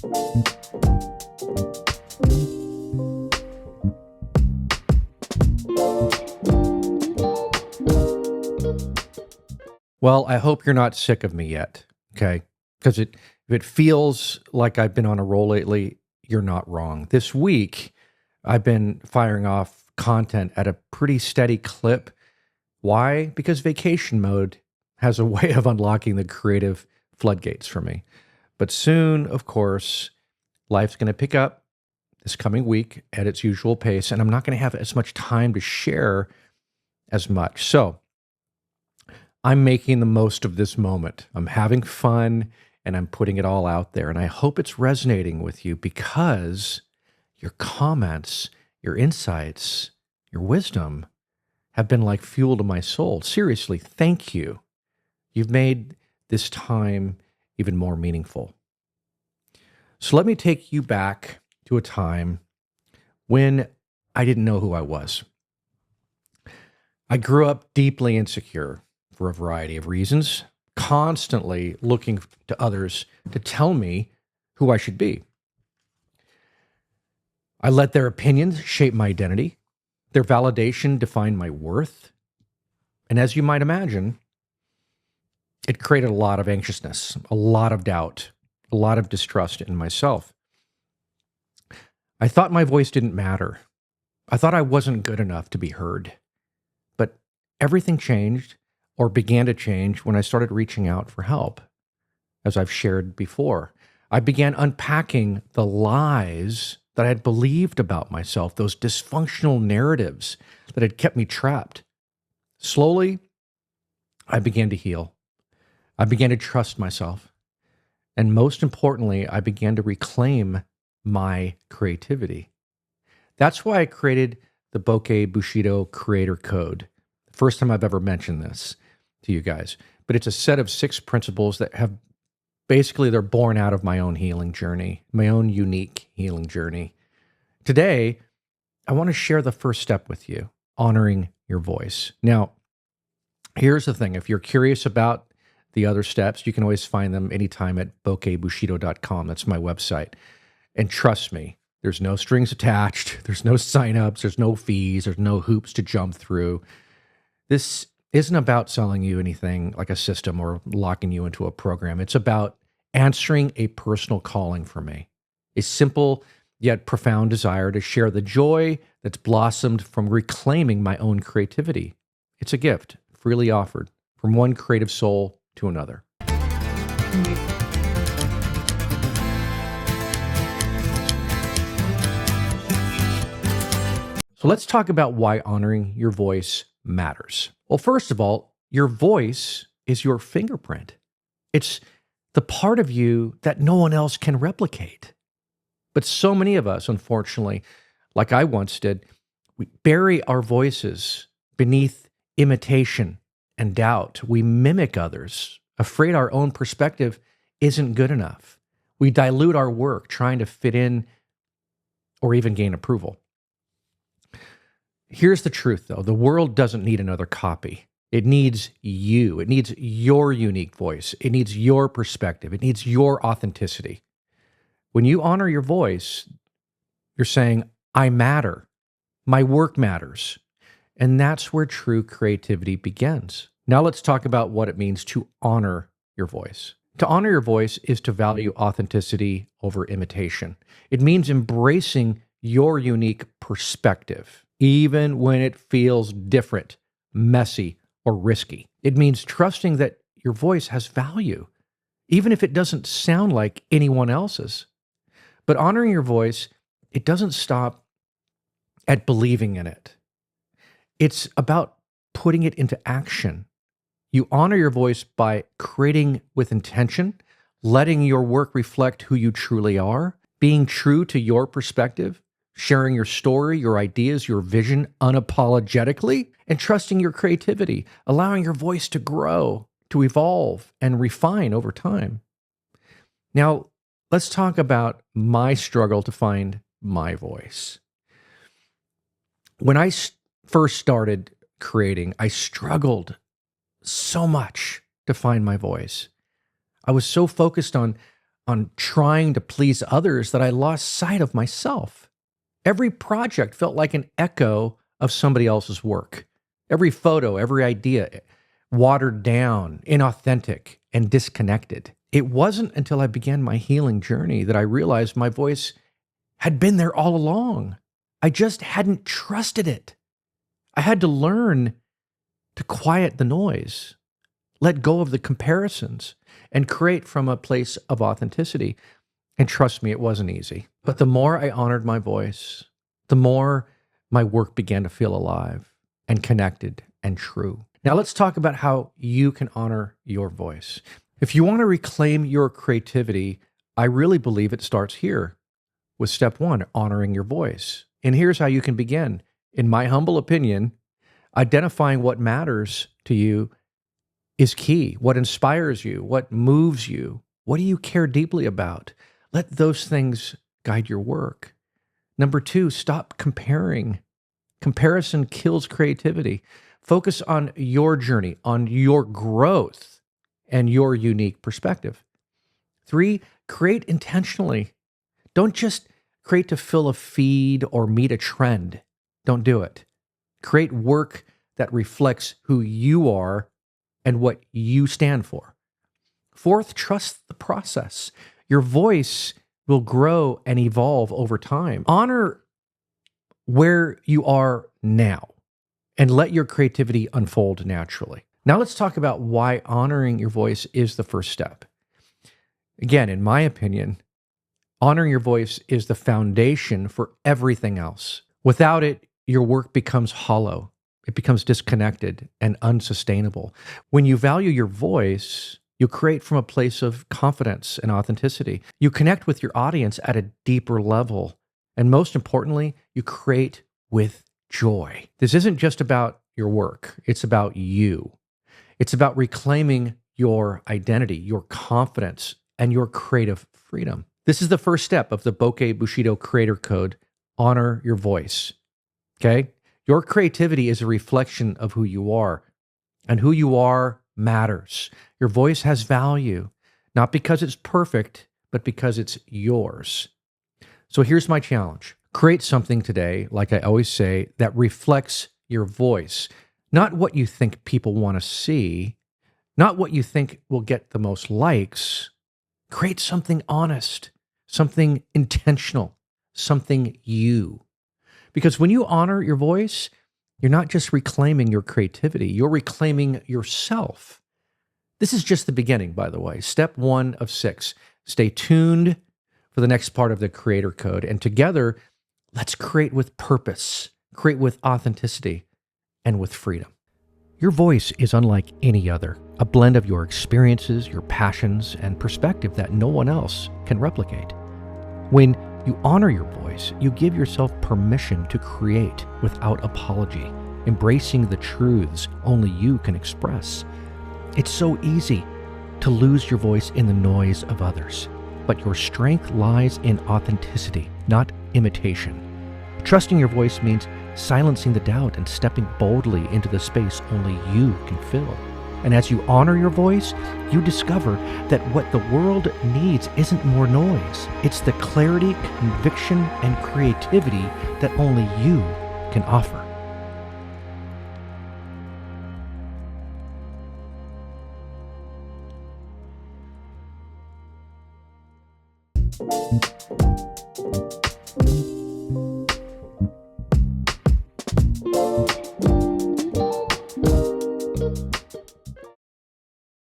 Well, I hope you're not sick of me yet, okay? Because if it feels like I've been on a roll lately, you're not wrong. This week, I've been firing off content at a pretty steady clip. Why? Because vacation mode has a way of unlocking the creative floodgates for me. But soon, of course, life's going to pick up this coming week at its usual pace, and I'm not going to have as much time to share as much. So, I'm making the most of this moment. I'm having fun and I'm putting it all out there. And I hope it's resonating with you because your comments, your insights, your wisdom have been like fuel to my soul. Seriously, thank you. You've made this time even more meaningful. So let me take you back to a time when I didn't know who I was. I grew up deeply insecure for a variety of reasons, constantly looking to others to tell me who I should be. I let their opinions shape my identity. Their validation defined my worth. And as you might imagine, it created a lot of anxiousness, a lot of doubt, a lot of distrust in myself. I thought my voice didn't matter. I thought I wasn't good enough to be heard. But everything changed or began to change when I started reaching out for help. As I've shared before, I began unpacking the lies that I had believed about myself, those dysfunctional narratives that had kept me trapped. Slowly, I began to heal. I began to trust myself. And most importantly, I began to reclaim my creativity. That's why I created the Bokeh Bushido Creator Code. First time I've ever mentioned this to you guys. But it's a set of 6 principles that have basically, they're born out of my own healing journey, my own unique healing journey. Today, I want to share the first step with you, honoring your voice. Now, here's the thing. If you're curious about the other steps, you can always find them anytime at bokehbushido.com. That's my website. And trust me, there's no strings attached. There's no signups. There's no fees. There's no hoops to jump through. This isn't about selling you anything like a system or locking you into a program. It's about answering a personal calling for me, a simple yet profound desire to share the joy that's blossomed from reclaiming my own creativity. It's a gift freely offered from one creative soul to another. So let's talk about why honoring your voice matters. Well, first of all, your voice is your fingerprint. It's the part of you that no one else can replicate. But so many of us, unfortunately, like I once did, we bury our voices beneath imitation and doubt. We mimic others, afraid our own perspective isn't good enough. We dilute our work trying to fit in or even gain approval. Here's the truth, though. The world doesn't need another copy. It needs you. It needs your unique voice. It needs your perspective. It needs your authenticity. When you honor your voice, you're saying, I matter. My work matters. And that's where true creativity begins. Now let's talk about what it means to honor your voice. To honor your voice is to value authenticity over imitation. It means embracing your unique perspective, even when it feels different, messy, or risky. It means trusting that your voice has value, even if it doesn't sound like anyone else's. But honoring your voice, it doesn't stop at believing in it. It's about putting it into action. You honor your voice by creating with intention, letting your work reflect who you truly are, being true to your perspective, sharing your story, your ideas, your vision unapologetically, and trusting your creativity, allowing your voice to grow, to evolve, and refine over time. Now, let's talk about my struggle to find my voice. When I first started creating, I struggled so much to find my voice. I was so focused on on trying to please others that I lost sight of myself. Every project felt like an echo of somebody else's work. Every photo, every idea, watered down, inauthentic, and disconnected. It wasn't until I began my healing journey that I realized my voice had been there all along. I just hadn't trusted it. I had to learn to quiet the noise, let go of the comparisons, and create from a place of authenticity. And trust me, it wasn't easy. But the more I honored my voice, the more my work began to feel alive and connected and true. Now let's talk about how you can honor your voice. If you want to reclaim your creativity, I really believe it starts here with step one, honoring your voice. And here's how you can begin. In my humble opinion, identifying what matters to you is key. What inspires you? What moves you? What do you care deeply about? Let those things guide your work. Number two, stop comparing. Comparison kills creativity. Focus on your journey, on your growth, and your unique perspective. Three, create intentionally. Don't just create to fill a feed or meet a trend. Don't do it. Create work that reflects who you are and what you stand for. Fourth, trust the process. Your voice will grow and evolve over time. Honor where you are now and let your creativity unfold naturally. Now let's talk about why honoring your voice is the first step. Again, in my opinion, honoring your voice is the foundation for everything else. Without it, your work becomes hollow. It becomes disconnected and unsustainable. When you value your voice, you create from a place of confidence and authenticity. You connect with your audience at a deeper level. And most importantly, you create with joy. This isn't just about your work. It's about you. It's about reclaiming your identity, your confidence, and your creative freedom. This is the first step of the Bokeh Bushido Creator Code. Honor your voice. Okay? Your creativity is a reflection of who you are, and who you are matters. Your voice has value, not because it's perfect, but because it's yours. So here's my challenge. Create something today, like I always say, that reflects your voice, not what you think people want to see, not what you think will get the most likes. Create something honest, something intentional, something you. Because when you honor your voice, you're not just reclaiming your creativity, you're reclaiming yourself. This is just the beginning, by the way. Step 1 of 6. Stay tuned for the next part of the Creator Code. And together, let's create with purpose, create with authenticity, and with freedom. Your voice is unlike any other, a blend of your experiences, your passions, and perspective that no one else can replicate. When you honor your voice, you give yourself permission to create without apology, embracing the truths only you can express. It's so easy to lose your voice in the noise of others, but your strength lies in authenticity, not imitation. Trusting your voice means silencing the doubt and stepping boldly into the space only you can fill. And as you honor your voice, you discover that what the world needs isn't more noise. It's the clarity, conviction, and creativity that only you can offer.